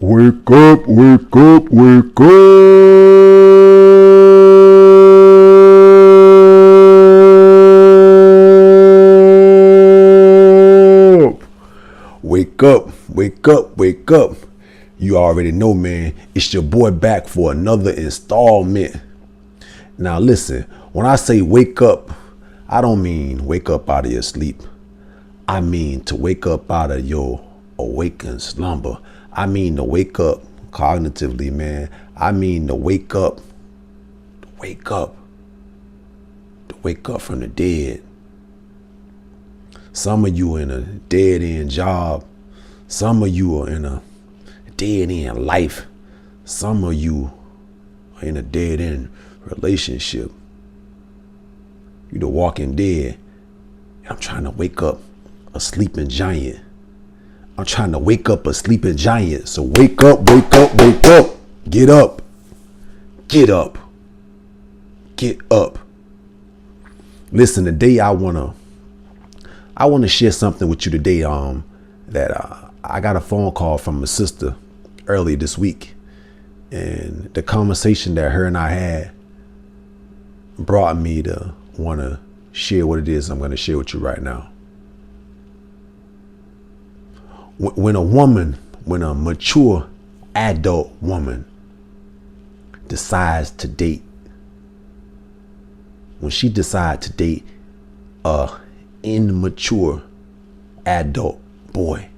Wake up, wake up, wake up. Wake up, wake up, wake up. You already know, man, it's your boy back for another installment. Now listen, when I say wake up, I don't mean wake up out of your sleep. I mean to wake up out of your awakened slumber. I mean to wake up cognitively, man. I mean to wake up from the dead. Some of you in a dead end job. Some of you are in a dead end life. Some of you are in a dead end relationship. You the walking dead. I'm trying to wake up a sleeping giant. I'm trying to wake up a sleeping giant. So wake up, wake up, wake up. Get up. Get up. Get up. Listen, today I wanna share something with you today. That I got a phone call from a sister early this week, and the conversation that her and I had brought me to want to share what it is I'm going to share with you right now. When a mature adult woman decides to date, when she decides to date a immature adult boy,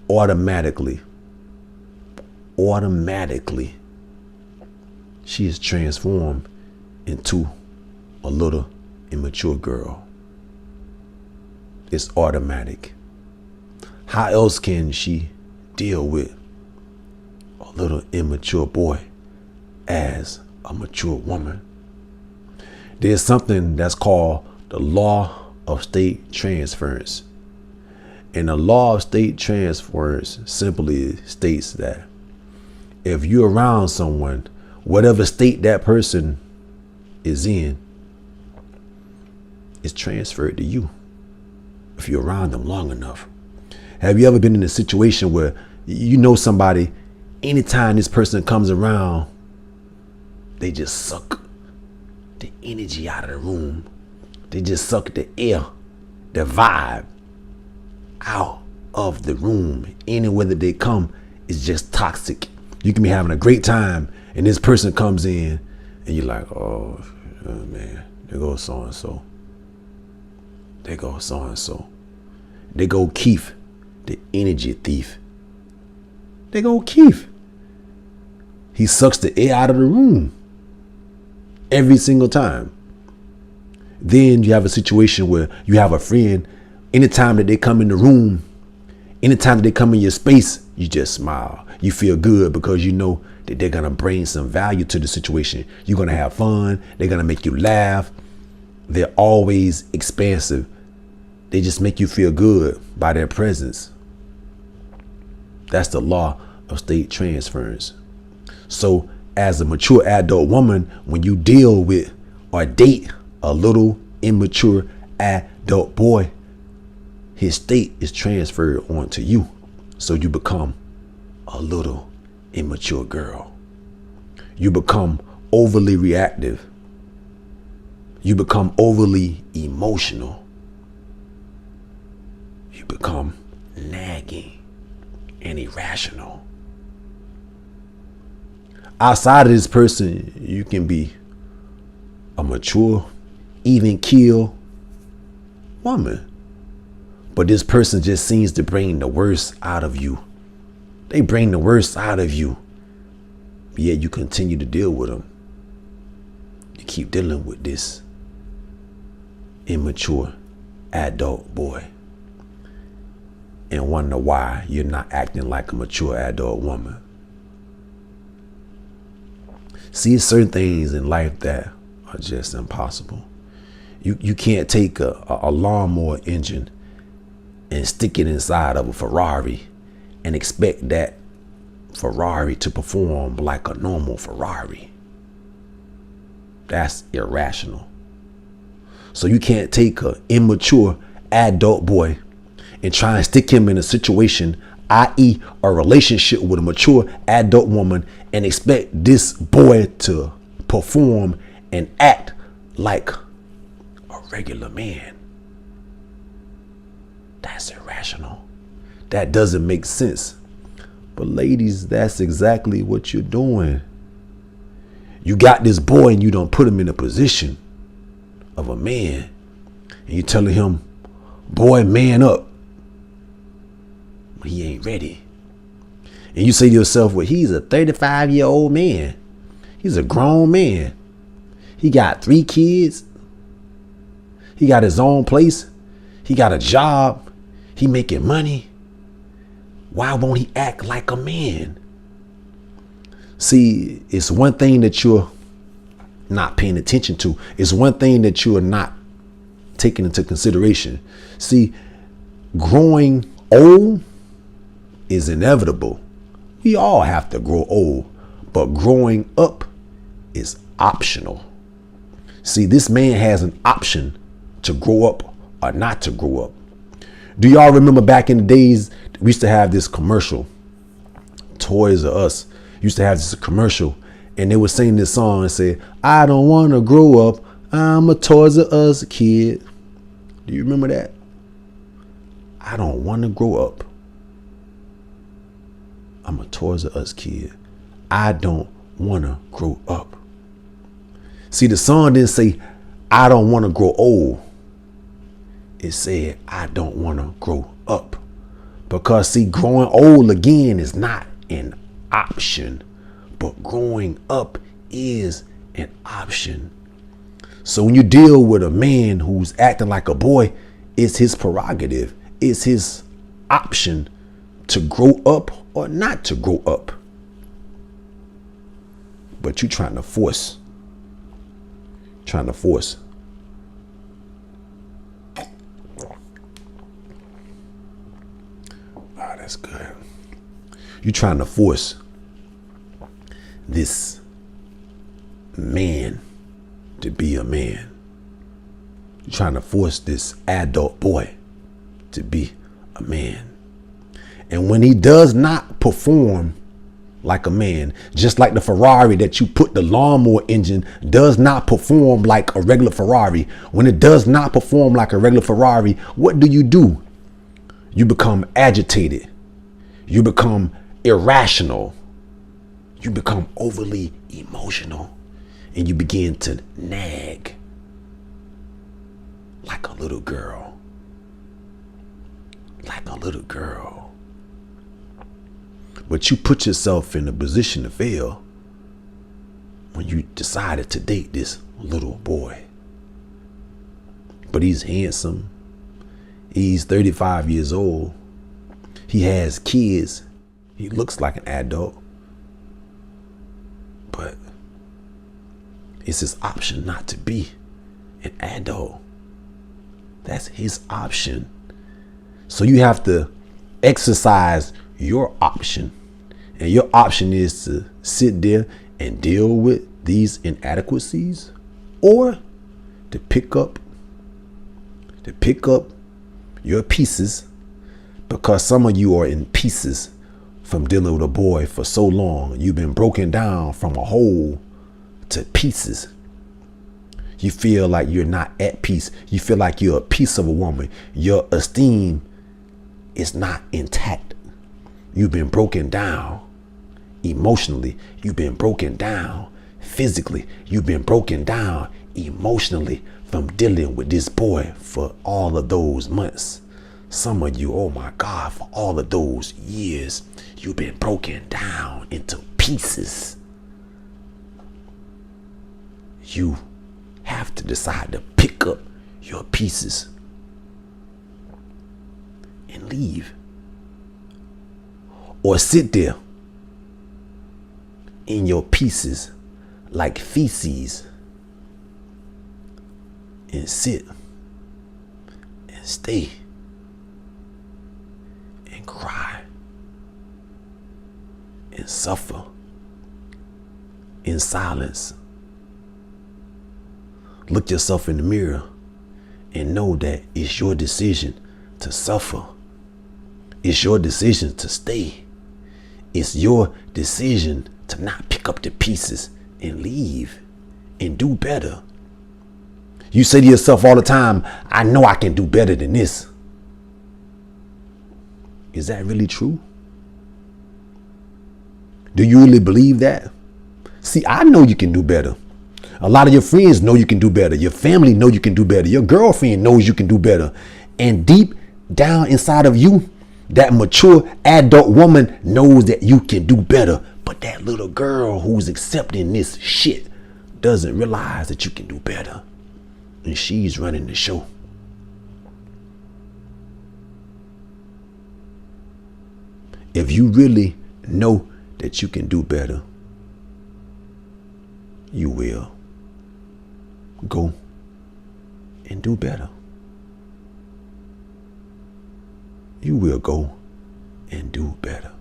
automatically she is transformed into a little immature girl. It's automatic. How else can she deal with a little immature boy as a mature woman? There's something that's called the law of state transference. And the law of state transference simply states that if you're around someone, whatever state that person is in, is transferred to you if you're around them long enough. Have you ever been in a situation where you know somebody, anytime this person comes around, they just suck the energy out of the room. They just suck the air, the vibe out of the room. Anywhere that they come is just toxic. You can be having a great time and this person comes in and you're like, oh man, there goes so-and-so. There goes so-and-so. There go Keith, the energy thief. There go Keith. He sucks the air out of the room every single time. Then you have a situation where you have a friend, anytime that they come in the room, anytime that they come in your space, you just smile. You feel good because you know that they're going to bring some value to the situation. You're going to have fun. They're going to make you laugh. They're always expansive. They just make you feel good by their presence. That's the law of state transference. So as a mature adult woman, when you deal with or date a little immature adult boy, his state is transferred onto you. So you become a little immature girl. You become overly reactive. You become overly emotional. You become nagging and irrational. Outside of this person, you can be a mature, even keel woman. But this person just seems to bring the worst out of you. They bring the worst out of you. Yet you continue to deal with them. You keep dealing with this immature adult boy and wonder why you're not acting like a mature adult woman. See, certain things in life that are just impossible. You can't take a lawnmower engine and stick it inside of a Ferrari and expect that Ferrari to perform like a normal Ferrari. That's irrational. So you can't take an immature adult boy and try and stick him in a situation i.e. a relationship with a mature adult woman, and expect this boy to perform and act like a regular man. That's irrational. That doesn't make sense. But ladies, that's exactly what you're doing. You got this boy and you don't put him in a position of a man. And you're telling him, boy, man up. But he ain't ready. And you say to yourself, well, he's a 35-year-old man. He's a grown man. He got 3 kids. He got his own place. He got a job. He making money. Why won't he act like a man? See, it's one thing that you're not paying attention to. It's one thing that you are not taking into consideration. See, growing old is inevitable. We all have to grow old, but growing up is optional. See, this man has an option to grow up or not to grow up. Do y'all remember back in the days, we used to have this commercial, Toys R Us used to have this commercial, and they would sing this song and say, I don't want to grow up. I'm a Toys R Us kid. Do you remember that? I don't want to grow up. I'm a Toys R Us kid. I don't want to grow up. See, the song didn't say, I don't want to grow old. It said, I don't want to grow up. Because see, growing old again is not an option, but growing up is an option. So when you deal with a man who's acting like a boy, it's his prerogative. It's his option to grow up or not to grow up. But you trying to force. That's good. You're trying to force this man to be a man. You're trying to force this adult boy to be a man. And when he does not perform like a man, just like the Ferrari that you put the lawnmower engine does not perform like a regular Ferrari. When it does not perform like a regular Ferrari, what do? You become agitated. You become irrational. You become overly emotional, and you begin to nag like a little girl. But you put yourself in a position to fail when you decided to date this little boy. But he's handsome. He's 35 years old. He has kids. He looks like an adult. But it's his option not to be an adult. That's his option. So you have to exercise your option. And your option is to sit there and deal with these inadequacies, or to pick up your pieces, because some of you are in pieces from dealing with a boy for so long. You've been broken down from a whole to pieces. You feel like you're not at peace. You feel like you're a piece of a woman. Your esteem is not intact. You've been broken down emotionally. You've been broken down physically. You've been broken down emotionally from dealing with this boy for all of those months. Some of you, oh my God, for all of those years, you've been broken down into pieces. You have to decide to pick up your pieces and leave. Or sit there in your pieces like feces and sit and stay and cry and suffer in silence. Look yourself in the mirror and know that it's your decision to suffer. It's your decision to stay. It's your decision to not pick up the pieces and leave and do better. You say to yourself all the time, I know I can do better than this. Is that really true? Do you really believe that? See, I know you can do better. A lot of your friends know you can do better. Your family know you can do better. Your girlfriend knows you can do better. And deep down inside of you, that mature adult woman knows that you can do better. But that little girl who's accepting this shit doesn't realize that you can do better. And she's running the show. If you really know that you can do better, you will go and do better. You will go and do better.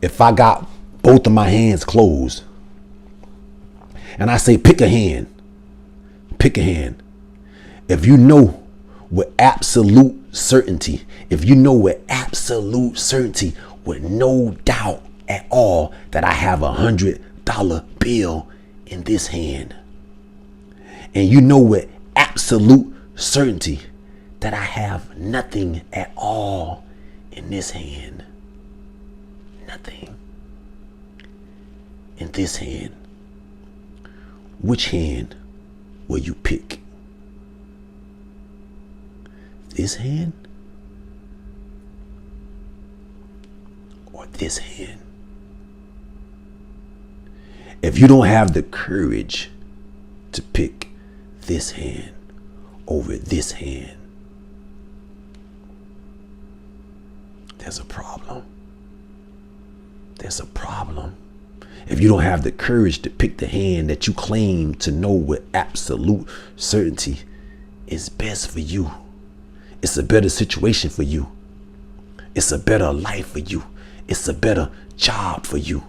If I got both of my hands closed and I say, pick a hand, pick a hand. If you know with absolute certainty, if you know with absolute certainty, with no doubt at all, that I have $100 bill in this hand, and you know with absolute certainty that I have nothing at all in this hand, nothing in this hand, which hand will you pick? This hand or this hand? If you don't have the courage to pick this hand over this hand, there's a problem. There's a problem. If you don't have the courage to pick the hand that you claim to know with absolute certainty is best for you, it's a better situation for you, it's a better life for you, it's a better job for you.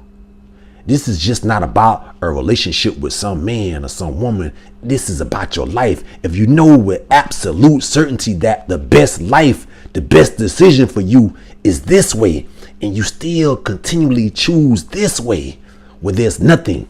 This is just not about a relationship with some man or some woman. This is about your life. If you know with absolute certainty that the best life, the best decision for you is this way, and you still continually choose this way, where there's nothing,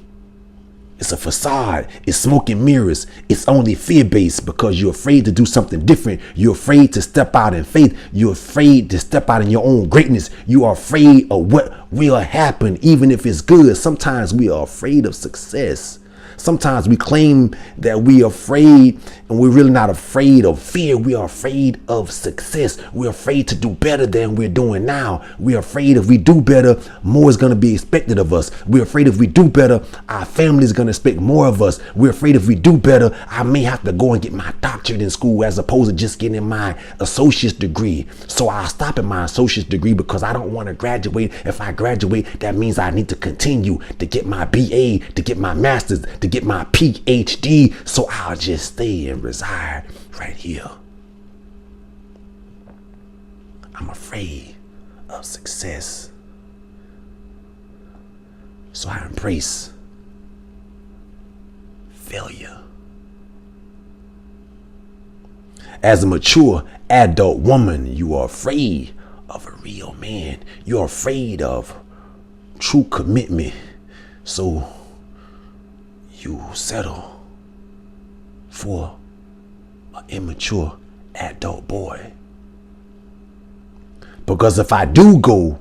it's a facade, it's smoke and mirrors, it's only fear-based because you're afraid to do something different. You're afraid to step out in faith. You're afraid to step out in your own greatness. You are afraid of what will happen, even if it's good. Sometimes we are afraid of success. Sometimes we claim that we are afraid, and we're really not afraid of fear. We are afraid of success. We're afraid to do better than we're doing now. We're afraid if we do better, more is going to be expected of us. We're afraid if we do better, our family is going to expect more of us. We're afraid if we do better, I may have to go and get my doctorate in school as opposed to just getting my associate's degree. So I'll stop at my associate's degree because I don't want to graduate. If I graduate, that means I need to continue to get my BA, to get my master's, to get my PhD. So I'll just stay and reside right here. I'm afraid of success. So I embrace failure. As a mature adult woman, you are afraid of a real man. You're afraid of true commitment. So you settle for an immature adult boy. Because if I do go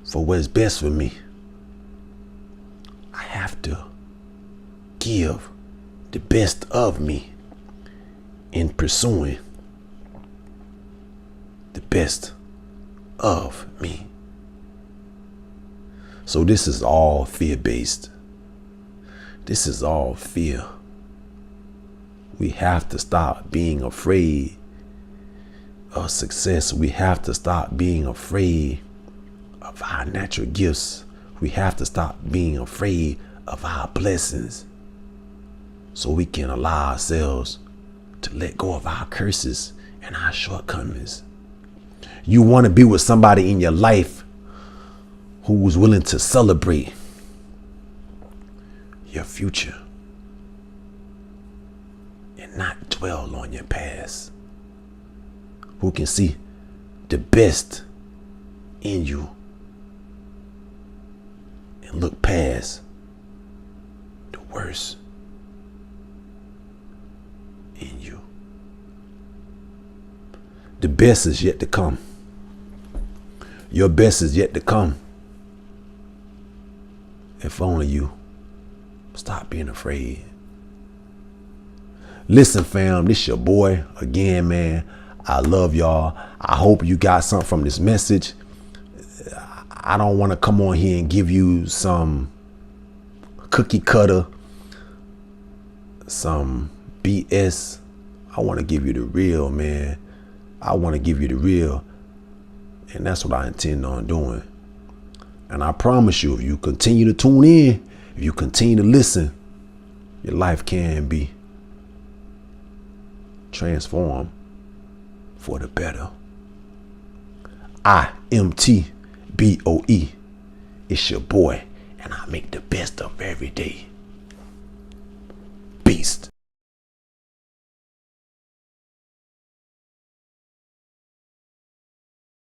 for what is best for me, I have to give the best of me in pursuing the best of me. So this is all fear-based. This is all fear. We have to stop being afraid of success. We have to stop being afraid of our natural gifts. We have to stop being afraid of our blessings so we can allow ourselves to let go of our curses and our shortcomings. You want to be with somebody in your life who's willing to celebrate your future and not dwell on your past, who can see the best in you and look past the worst in you. The best is yet to come. Your best is yet to come. If only you stop being afraid. Listen, fam, this your boy again, man. I love y'all. I hope you got something from this message. I don't want to come on here and give you some cookie cutter, some BS. I want to give you the real, man. I want to give you the real. And that's what I intend on doing. And I promise you, if you continue to tune in, if you continue to listen, your life can be transformed for the better. IMTBOE. It's your boy, and I make the best of every day. Beast.